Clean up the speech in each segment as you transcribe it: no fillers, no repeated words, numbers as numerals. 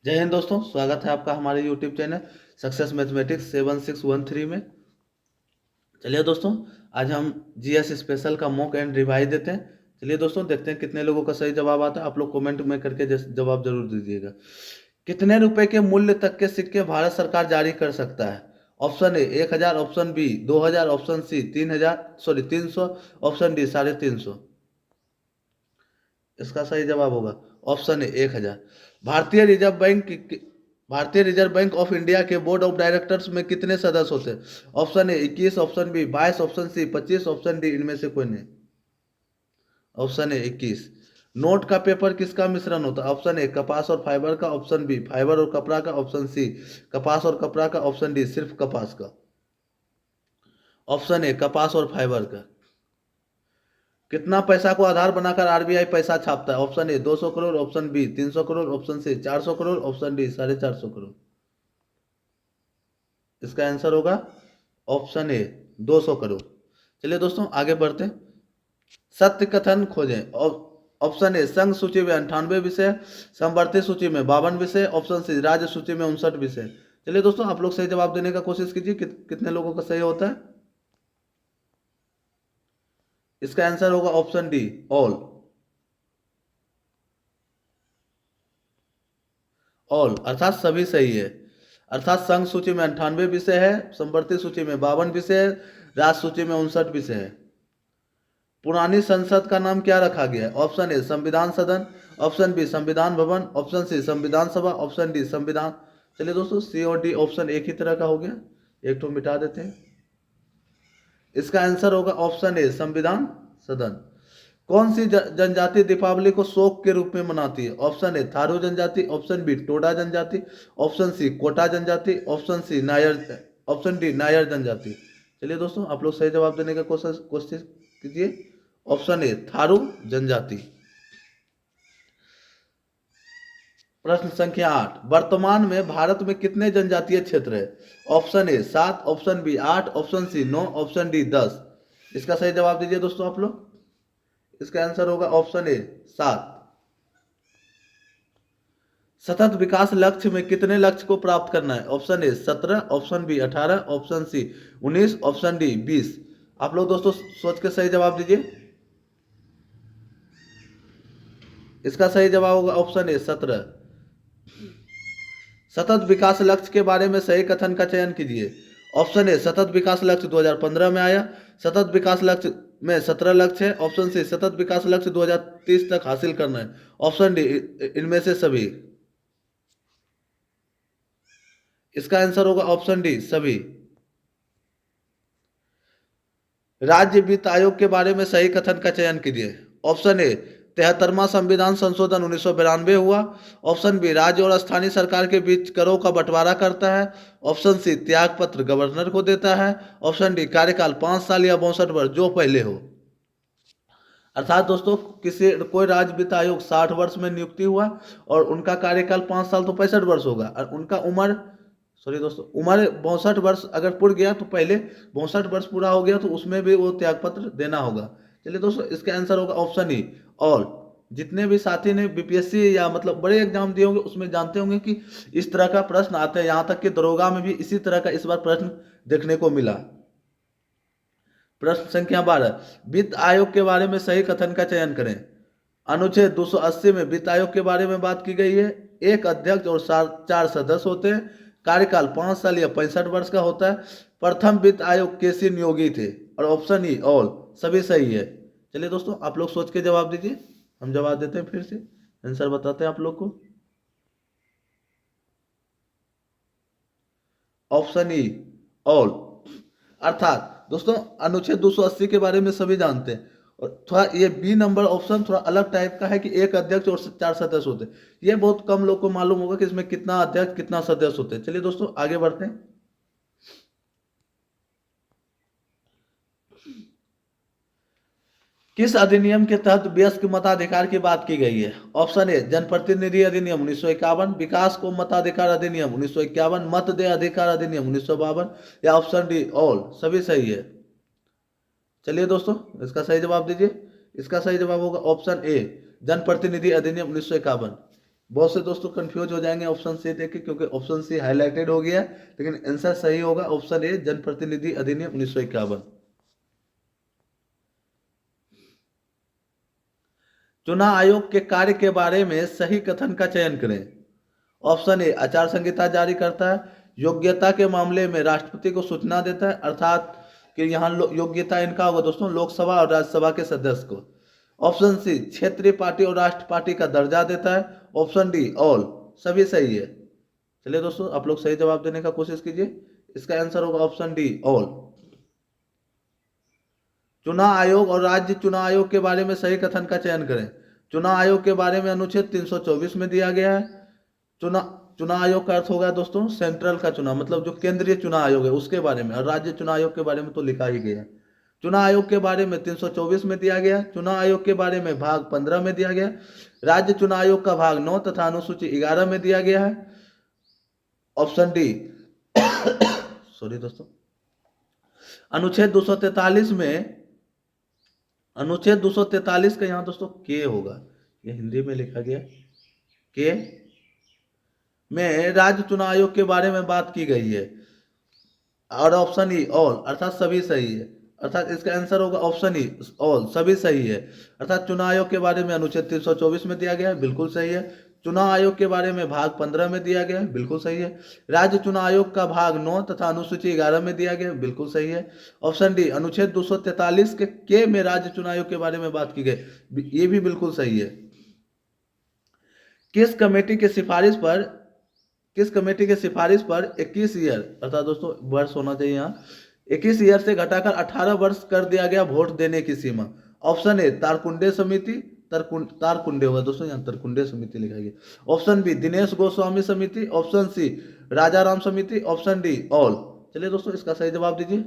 जय हिंद दोस्तों, स्वागत है आपका हमारे यूट्यूब चैनल सक्सेस मैथमेटिक्स 7613 में। चलिए दोस्तों, आज हम जीएस स्पेशल का मॉक एंड रिवाइज देते हैं। चलिए दोस्तों, देखते हैं कितने लोगों का सही जवाब आता है। आप लोग कमेंट में करके जवाब जरूर दीजिएगा। कितने रुपए के मूल्य तक के सिक्के भारत सरकार जारी कर सकता है? Option A 1000, option B 2000, option C 300, option D 350। इसका सही जवाब होगा ऑप्शन ए 1000। भारतीय रिजर्व बैंक भारतीय रिजर्व बैंक ऑफ इंडिया के बोर्ड ऑफ डायरेक्टर्स में कितने सदस्य होते हैं? Option A 21, option B 22, option C 25, option D इनमें से कोई नहीं। Option A 21। नोट का पेपर किसका मिश्रण होता है? ऑप्शन ए कपास और फाइबर का, ऑप्शन बी फाइबर और कपड़ा का, ऑप्शन सी कपास और कपड़ा का, ऑप्शन डी सिर्फ कपास का। ऑप्शन ए कपास और फाइबर का। कितना पैसा को आधार बनाकर आरबीआई पैसा छापता है? Option A 200 crore, option B 300 crore, option C 400 crore, option D 450 crore. इसका आंसर होगा ऑप्शन ए 200 करोड़। चलिए दोस्तों, आगे बढ़ते हैं। सत्य कथन खोजें। ऑप्शन ए संघ सूची में 98 विषय, समवर्ती सूची में 52 विषय, ऑप्शन सी राज्य सूची में 59 विषय। चलिए दोस्तों, आप लोग सही जवाब देने का कोशिश कीजिए। कितने लोगों का सही होता है? इसका आंसर होगा ऑप्शन डी ऑल। ऑल अर्थात सभी सही है। अर्थात संघ सूची में 98 विषय है, समवर्ती सूची में 52 विषय है, राज्य सूची में 59 विषय है। पुरानी संसद का नाम क्या रखा गया है? ऑप्शन ए संविधान सदन, ऑप्शन बी संविधान भवन, ऑप्शन सी संविधान सभा, ऑप्शन डी संविधान। चलिए दोस्तों, सी और डी ऑप्शन एक ही तरह का हो गया, एक तो मिटा देते हैं। इसका आंसर होगा ऑप्शन ए संविधान सदन। कौन सी जनजाति दीपावली को शोक के रूप में मनाती है? ऑप्शन ए थारू जनजाति, ऑप्शन बी टोडा जनजाति, ऑप्शन सी कोटा जनजाति, option C Nair, option D Nair जनजाति। चलिए दोस्तों, आप लोग सही जवाब देने का कोशिश कोशिश कीजिए। ऑप्शन ए थारू जनजाति। प्रश्न संख्या 8, वर्तमान में भारत में कितने जनजातीय क्षेत्र है? Option A 7, option B 8, option C 9, option D 10। इसका सही जवाब दीजिए दोस्तों आप लोग। इसका आंसर होगा ऑप्शन ए 7। सतत विकास लक्ष्य में कितने लक्ष्य को प्राप्त करना है? Option A 17, option B 18, option C 19, option D 20। आप लोग दोस्तों सोच के सही जवाब दीजिए। इसका सही जवाब होगा ऑप्शन ए 17। सतत विकास लक्ष्य के बारे में सही कथन का चयन कीजिए। ऑप्शन ए सतत विकास लक्ष्य 2015 में आया, सतत विकास लक्ष्य में 17 लक्ष्य है, ऑप्शन सी सतत विकास लक्ष्य 2030 तक हासिल करना है, ऑप्शन डी इनमें से सभी। इसका आंसर होगा ऑप्शन डी सभी। राज्य वित्त आयोग के बारे में सही कथन का चयन कीजिए। ऑप्शन ए 73वां संविधान संशोधन 1992 हुआ, ऑप्शन बी राज्य और स्थानीय सरकार के बीच करों का बंटवारा करता है, ऑप्शन सी त्याग पत्र गवर्नर को देता है, ऑप्शन डी कार्यकाल 5 साल या 62 वर्ष जो पहले हो। अर्थात दोस्तों, किसी कोई राज्य वित्त आयोग 60 वर्ष में नियुक्ति हुआ और उनका कार्यकाल 5 साल तो 65 वर्ष होगा, और उनका उम्र सॉरी दोस्तों उम्र 62 वर्ष अगर पूर्ण गया तो पहले 62 वर्ष पूरा हो गया तो उसमें भी वो त्यागपत्र देना होगा। चलिए दोस्तों, इसका आंसर होगा ऑप्शन ई ऑल। जितने भी साथी ने बीपीएससी या मतलब बड़े एग्जाम दिए होंगे उसमें जानते होंगे कि इस तरह का प्रश्न आते हैं। यहाँ तक कि दरोगा में भी इसी तरह का इस बार प्रश्न देखने को मिला। प्रश्न संख्या 12, वित्त आयोग के बारे में सही कथन का चयन करें। अनुच्छेद 280 में वित्त आयोग के बारे में बात की गई है। एक अध्यक्ष और 4 सदस्य होते हैं, कार्यकाल 5 साल या 65 वर्ष का होता है। प्रथम वित्त आयोग केसी नियोगी थे, और ऑप्शन ई ऑल सभी सही है। चलिए दोस्तों, आप लोग सोच के जवाब दीजिए, हम जवाब देते हैं, फिर से आंसर बताते हैं आप लोग को। Option E all. अर्थात दोस्तों, अनुच्छेद 280 के बारे में सभी जानते हैं, और थोड़ा ये बी नंबर ऑप्शन थोड़ा अलग टाइप का है कि एक अध्यक्ष और 4 सदस्य होते हैं। ये बहुत कम लोग को मालूम होगा कि इसमें कितना अध्यक्ष कितना सदस्य होते हैं। चलिए दोस्तों, आगे बढ़ते हैं। किस अधिनियम के तहत वयस्क मताधिकार की बात की गई है? ऑप्शन ए जनप्रतिनिधि अधिनियम 1951, विकास को मताधिकार अधिनियम 1951, मत दे अधिकार अधिनियम 1952, या ऑप्शन डी ऑल सभी सही है। चलिए दोस्तों, इसका सही जवाब दीजिए। इसका सही जवाब होगा ऑप्शन ए जनप्रतिनिधि अधिनियम 1951। बहुत से दोस्तों कंफ्यूज हो जाएंगे ऑप्शन सी देख के, क्योंकि ऑप्शन सी हाईलाइटेड हो गया है, लेकिन आंसर सही होगा ऑप्शन ए, जनप्रतिनिधि अधिनियम 1951। चुनाव आयोग के कार्य के बारे में सही कथन का चयन करें। ऑप्शन ए, आचार संहिता जारी करता है। योग्यता के मामले में राष्ट्रपति को सूचना देता है, अर्थात कि यहाँ योग्यता इनका होगा दोस्तों लोकसभा और राज्यसभा के सदस्य को। ऑप्शन सी, क्षेत्रीय पार्टी और राष्ट्र पार्टी का दर्जा देता है। Option D, all. सभी सही है। चलिए दोस्तों, आप लोग सही जवाब देने का कोशिश कीजिए। इसका आंसर होगा ऑप्शन डी, ऑल। चुनाव आयोग और राज्य चुनाव आयोग के बारे में सही कथन का चयन करें। चुनाव आयोग के बारे में अनुच्छेद 324 में दिया गया है। चुनाव चुनाव आयोग का अर्थ होगा दोस्तों सेंट्रल का चुनाव, मतलब जो केंद्रीय चुनाव आयोग है उसके बारे में, और राज्य चुनाव आयोग के बारे में तो लिखा ही गया है। चुनाव आयोग के बारे में 324 में दिया गया। चुनाव आयोग के बारे में भाग 15 में दिया गया। राज्य चुनाव आयोग का भाग 9 तथा अनुसूची 11 में दिया गया है। ऑप्शन डी सॉरी दोस्तों, अनुच्छेद 243 में, अनुच्छेद 243 का यहाँ दोस्तों के होगा, ये हिंदी में लिखा गया के में राज्य चुनाव आयोग के बारे में बात की गई है। और ऑप्शन ई, ऑल, अर्थात सभी सही है। अर्थात इसका आंसर होगा ऑप्शन ई, ऑल, सभी सही है। अर्थात चुनाव आयोग के बारे में अनुच्छेद 324 में दिया गया है, बिल्कुल सही है। चुनाव आयोग के बारे में भाग 15 में दिया गया है, बिल्कुल सही है। राज्य चुनाव आयोग का भाग 9 तथा अनुसूची 11 में दिया गया है, बिल्कुल सही है। ऑप्शन डी, अनुच्छेद 243 के में राज्य चुनाव आयोग के बारे में बात की गई, ये भी बिल्कुल सही है। किस कमेटी की सिफारिश पर 21 ईयर, अर्थात दोस्तों वर्ष होना चाहिए यहाँ, 21 ईयर से घटाकर 18 वर्ष कर दिया गया वोट देने की सीमा। ऑप्शन ए, तारकुंडे समिति, तारकुंडे होगा दोस्तों, यहाँ तारकुंडे समिति लिखा गया। ऑप्शन बी, दिनेश गोस्वामी समिति। ऑप्शन सी, राजाराम समिति। Option D, all. चलिए दोस्तों, इसका सही जवाब दीजिए।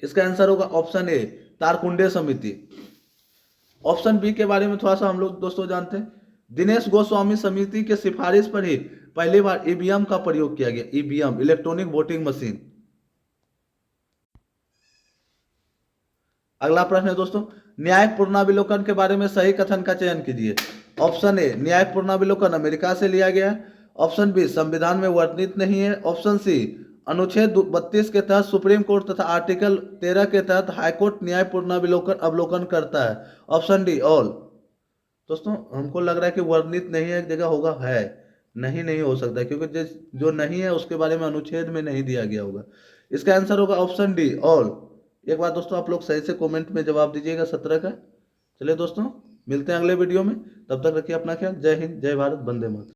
इसका आंसर होगा ऑप्शन ए, तारकुंडे समिति। ऑप्शन बी के बारे में थोड़ा सा हम लोग दोस्तों जानते हैं। दिनेश गोस्वामी समिति के सिफारिश पर ही पहली बार ईवीएम का प्रयोग किया गया। EVM, electronic voting machine. अगला प्रश्न है दोस्तों, न्यायिक पुनरावलोकन के बारे में सही कथन का चयन कीजिए। ऑप्शन ए, न्यायिक पुनरावलोकन अमेरिका से लिया गया है। ऑप्शन बी, संविधान में वर्णित नहीं है। ऑप्शन सी, अनुच्छेद 32 के तहत सुप्रीम कोर्ट तथा आर्टिकल 13 के तहत हाईकोर्ट न्याय पुनरावलोकन अवलोकन करता है। Option D, all. दोस्तों हमको लग रहा है कि वर्णित नहीं है, एक जगह होगा है, नहीं नहीं हो सकता, क्योंकि जो नहीं है उसके बारे में अनुच्छेद में नहीं दिया गया होगा। इसका आंसर होगा ऑप्शन डी, ऑल। एक बार दोस्तों आप लोग सही से कमेंट में जवाब दीजिएगा 17 का। चलिए दोस्तों, मिलते हैं अगले वीडियो में, तब तक रखिए अपना ख्याल। जय हिंद, जय भारत, वंदे मातरम।